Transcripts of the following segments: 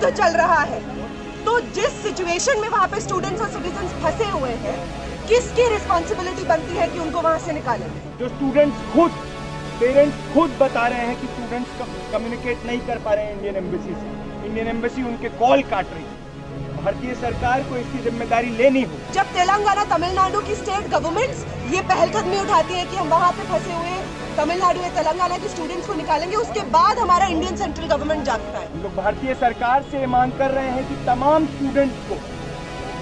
युद्ध चल रहा है, तो जिस सिचुएशन में वहाँ पे स्टूडेंट्स और सिटीजन्स फंसे हुए हैं, किसकी रिस्पॉन्सिबिलिटी बनती है कि उनको वहाँ से निकालें? जो स्टूडेंट्स खुद, पेरेंट्स खुद बता रहे हैं कि स्टूडेंट्स कम्युनिकेट नहीं कर पा रहे हैं इंडियन एम्बेसी से, इंडियन एम्बेसी उनके कॉल काट रही है। भारतीय सरकार को इसकी जिम्मेदारी लेनी हो। जब तेलंगाना, तमिलनाडु की स्टेट गवर्नमेंट्स ये पहलकदमी उठाती है कि हम वहाँ पे फंसे हुए तमिलनाडु या तेलंगाना के स्टूडेंट्स को निकालेंगे, उसके बाद हमारा इंडियन सेंट्रल गवर्नमेंट जागता है। हम लोग भारतीय सरकार से मांग कर रहे हैं कि तमाम स्टूडेंट्स को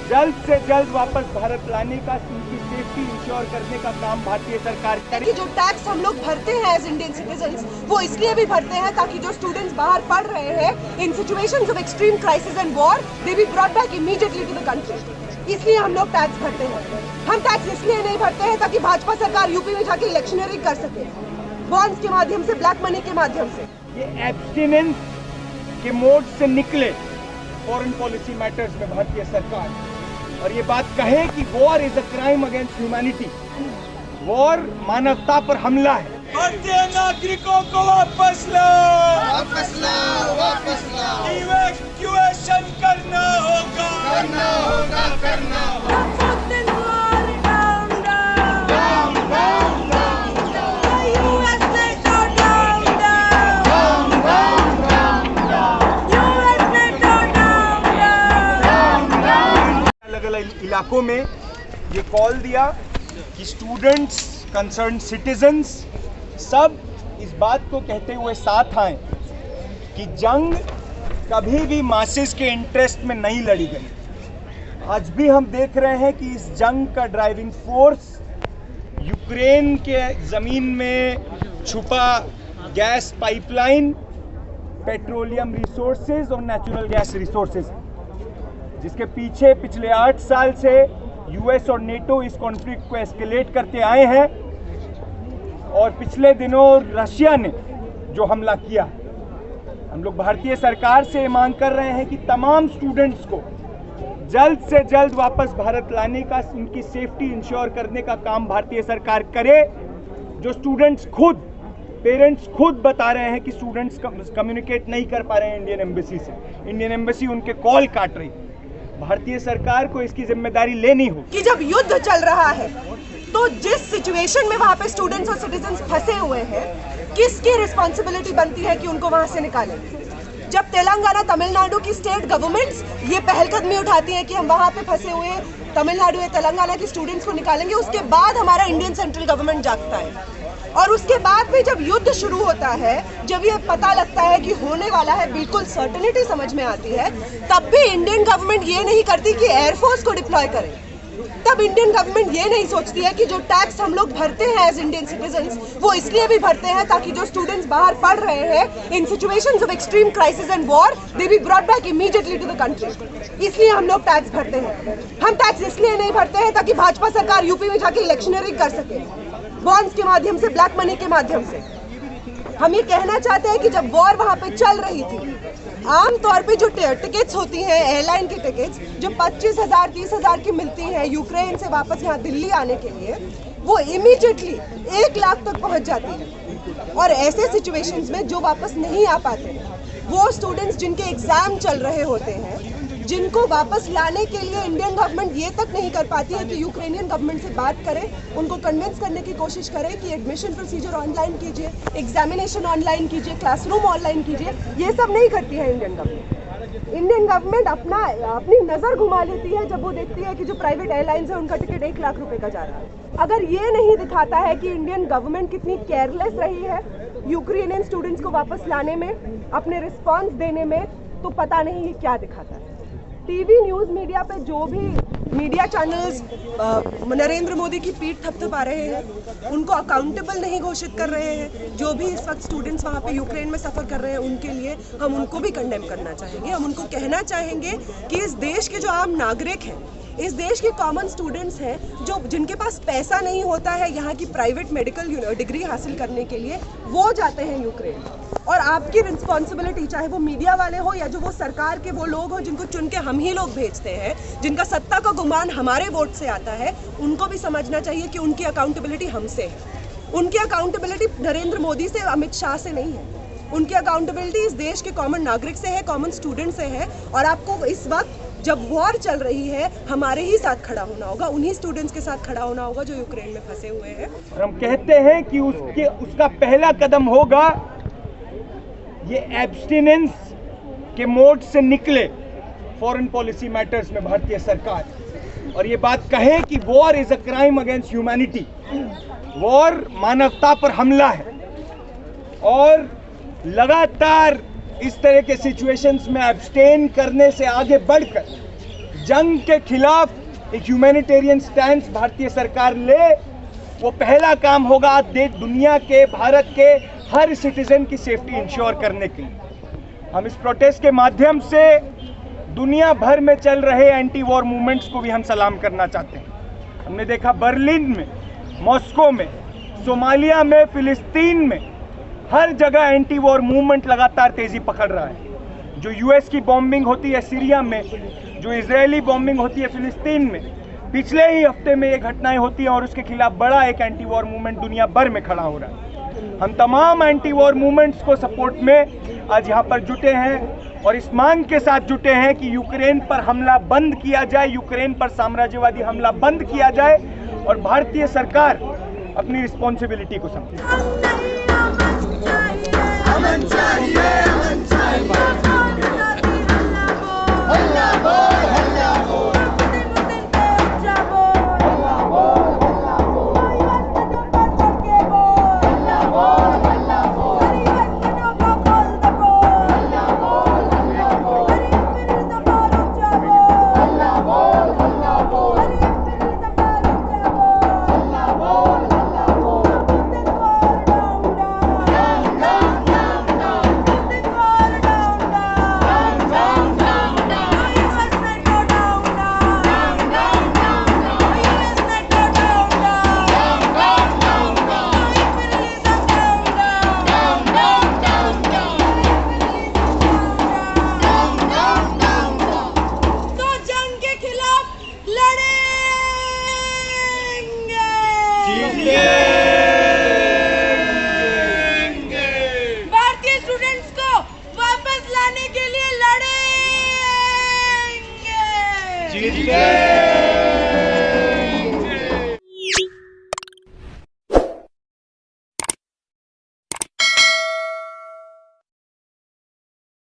जल्द से जल्द वापस भारत लाने का, उनकी सेफ्टी इंश्योर करने का काम भारतीय सरकार करे। कि जो टैक्स हम लोग भरते हैं एज इंडियन सिटीजन्स, वो इसलिए भी भरते हैं ताकि जो स्टूडेंट्स बाहर पढ़ रहे हैं in situations of extreme crisis and war, they be brought back immediately to the country. इसलिए हम लोग टैक्स भरते हैं। हम टैक्स इसलिए नहीं भरते हैं ताकि भाजपा सरकार यूपी में जाके इलेक्शनरी कर सके, बॉन्ड्स के माध्यम से, ब्लैक मनी के माध्यम से। ये एब्स्टिनेंस के मोड से निकले फॉरेन पॉलिसी मैटर्स में भारतीय सरकार, और ये बात कहे कि war is a crime against humanity, war मानवता पर हमला है। भारतीय नागरिकों को वापस लाओ, वापस लाओ, वापस लाओ। इवैक्यूएशन करना होगा, करना होगा, करना होगा। इलाकों में ये कॉल दिया कि स्टूडेंट्स, कंसर्न सिटीजन्स सब इस बात को कहते हुए साथ आए कि जंग कभी भी मासेस के इंटरेस्ट में नहीं लड़ी गई। आज भी हम देख रहे हैं कि इस जंग का ड्राइविंग फोर्स यूक्रेन के ज़मीन में छुपा गैस पाइपलाइन, पेट्रोलियम रिसोर्सेज और नेचुरल गैस रिसोर्सेज, जिसके पीछे पिछले 8 साल से यूएस और नेटो इस कॉन्फ्लिक्ट को एस्केलेट करते आए हैं, और पिछले दिनों रशिया ने जो हमला किया। हम लोग भारतीय सरकार से मांग कर रहे हैं कि तमाम स्टूडेंट्स को जल्द से जल्द वापस भारत लाने का, उनकी सेफ्टी इंश्योर करने का काम भारतीय सरकार करे। जो स्टूडेंट्स खुद, पेरेंट्स खुद बता रहे हैं कि स्टूडेंट्स कम्युनिकेट नहीं कर पा रहे हैं इंडियन एम्बेसी से, इंडियन एम्बेसी उनके कॉल काट रही है। भारतीय सरकार को इसकी जिम्मेदारी लेनी हो कि जब युद्ध चल रहा है, तो जिस सिचुएशन में वहाँ पे स्टूडेंट्स और सिटीजन्स फंसे हुए हैं, किसकी रिस्पॉन्सिबिलिटी बनती है कि उनको वहाँ से निकालें? जब तेलंगाना, तमिलनाडु की स्टेट गवर्नमेंट्स ये पहलकदमी उठाती है कि हम वहाँ पे फंसे हुए तमिलनाडु या तेलंगाना के स्टूडेंट्स को निकालेंगे, उसके बाद हमारा इंडियन सेंट्रल गवर्नमेंट जागता है। और उसके बाद भी जब युद्ध शुरू होता है, जब ये पता लगता है कि होने वाला है, बिल्कुल सर्टेनिटी समझ में आती है, तब भी इंडियन गवर्नमेंट ये नहीं करती कि एयरफोर्स को डिप्लॉय करे। तब इंडियन गवर्नमेंट ये नहीं सोचती है कि जो टैक्स हम लोग भरते हैं एज इंडियन सिटीजन्स, वो इसलिए भी भरते हैं ताकि जो स्टूडेंट्स बाहर पढ़ रहे हैं in situations of extreme crisis and war, they be brought back immediately to the country. इसलिए हम लोग टैक्स भरते हैं। हम टैक्स इसलिए नहीं भरते हैं ताकि भाजपा सरकार यूपी में जाके इलेक्शनरी कर सके, बॉन्ड्स के माध्यम से, ब्लैक मनी के माध्यम से। हम ये कहना चाहते हैं कि जब वॉर वहाँ पे चल रही थी, आम तौर पे जो टिकट्स होती हैं, एयरलाइन की टिकट्स जो 25,000, 30,000 की मिलती हैं यूक्रेन से वापस यहाँ दिल्ली आने के लिए, वो इमीडिएटली 1 लाख तक पहुँच जाती है। और ऐसे सिचुएशंस में जो वापस नहीं आ पाते, वो स्टूडेंट्स जिनके एग्जाम चल रहे होते हैं, जिनको वापस लाने के लिए इंडियन गवर्नमेंट ये तक नहीं कर पाती है कि यूक्रेनियन गवर्नमेंट से बात करें, उनको कन्विंस करने की कोशिश करें कि एडमिशन प्रोसीजर ऑनलाइन कीजिए, एग्जामिनेशन ऑनलाइन कीजिए, क्लासरूम ऑनलाइन कीजिए, ये सब नहीं करती है इंडियन गवर्नमेंट। इंडियन गवर्नमेंट अपनी नज़र घुमा लेती है जब वो देखती है कि जो प्राइवेट एयरलाइंस है उनका टिकट 1 लाख रुपए का जा रहा है। अगर ये नहीं दिखाता है कि इंडियन गवर्नमेंट कितनी केयरलेस रही है यूक्रेनियन स्टूडेंट्स को वापस लाने में, अपने रिस्पॉन्स देने में, तो पता नहीं ये क्या दिखाता है। टीवी न्यूज़ मीडिया पे जो भी मीडिया चैनल्स नरेंद्र मोदी की पीठ थपथपा रहे हैं, उनको अकाउंटेबल नहीं घोषित कर रहे हैं। जो भी इस वक्त स्टूडेंट्स वहाँ पे यूक्रेन में सफ़र कर रहे हैं, उनके लिए हम उनको भी कंडेम करना चाहेंगे। हम उनको कहना चाहेंगे कि इस देश के जो आम नागरिक हैं, इस देश के कॉमन स्टूडेंट्स हैं, जो जिनके पास पैसा नहीं होता है यहाँ की प्राइवेट मेडिकल डिग्री हासिल करने के लिए, वो जाते हैं यूक्रेन। और आपकी रिस्पॉन्सिबिलिटी, चाहे वो मीडिया वाले हो या जो वो सरकार के वो लोग हो जिनको चुन के हम ही लोग भेजते हैं, जिनका सत्ता का गुमान हमारे वोट से आता है, उनको भी समझना चाहिए कि उनकी अकाउंटेबिलिटी हमसे है। उनकी अकाउंटेबिलिटी नरेंद्र मोदी से, अमित शाह से नहीं है। उनकी अकाउंटेबिलिटी इस देश के कॉमन नागरिक से है, कॉमन स्टूडेंट से है। और आपको इस वक्त जब वॉर चल रही है हमारे ही साथ खड़ा होना होगा, उन्हीं स्टूडेंट्स के साथ खड़ा होना होगा जो यूक्रेन में फंसे हुए हैं। हम कहते हैं कि उसका पहला कदम होगा ये एब्स्टिनेंस के मोड से निकले फॉरेन पॉलिसी मैटर्स में भारतीय सरकार, और ये बात कहे कि war is a crime against humanity, war मानवता पर हमला है। और लगातार इस तरह के सिचुएशंस में एब्स्टेन करने से आगे बढ़कर जंग के खिलाफ एक ह्यूमैनिटेरियन स्टैंड भारतीय सरकार ले, वो पहला काम होगा दुनिया के, भारत के हर सिटीजन की सेफ्टी इंश्योर करने के लिए। हम इस प्रोटेस्ट के माध्यम से दुनिया भर में चल रहे एंटी वॉर मूवमेंट्स को भी हम सलाम करना चाहते हैं। हमने देखा बर्लिन में, मॉस्को में, सोमालिया में, फिलिस्तीन में, हर जगह एंटी वॉर मूवमेंट लगातार तेजी पकड़ रहा है। जो यूएस की बॉम्बिंग होती है सीरिया में, जो इजरायली बॉम्बिंग होती है फिलिस्तीन में, पिछले ही हफ्ते में ये घटनाएं होती हैं और उसके खिलाफ बड़ा एक एंटी वॉर मूवमेंट दुनिया भर में खड़ा हो रहा है। हम तमाम एंटी वॉर मूवमेंट्स को सपोर्ट में आज यहाँ पर जुटे हैं और इस मांग के साथ जुटे हैं कि यूक्रेन पर हमला बंद किया जाए, यूक्रेन पर साम्राज्यवादी हमला बंद किया जाए और भारतीय सरकार अपनी रिस्पॉन्सिबिलिटी को समझे। भारतीय स्टूडेंट्स को वापस लाने के लिए लड़ेंगे।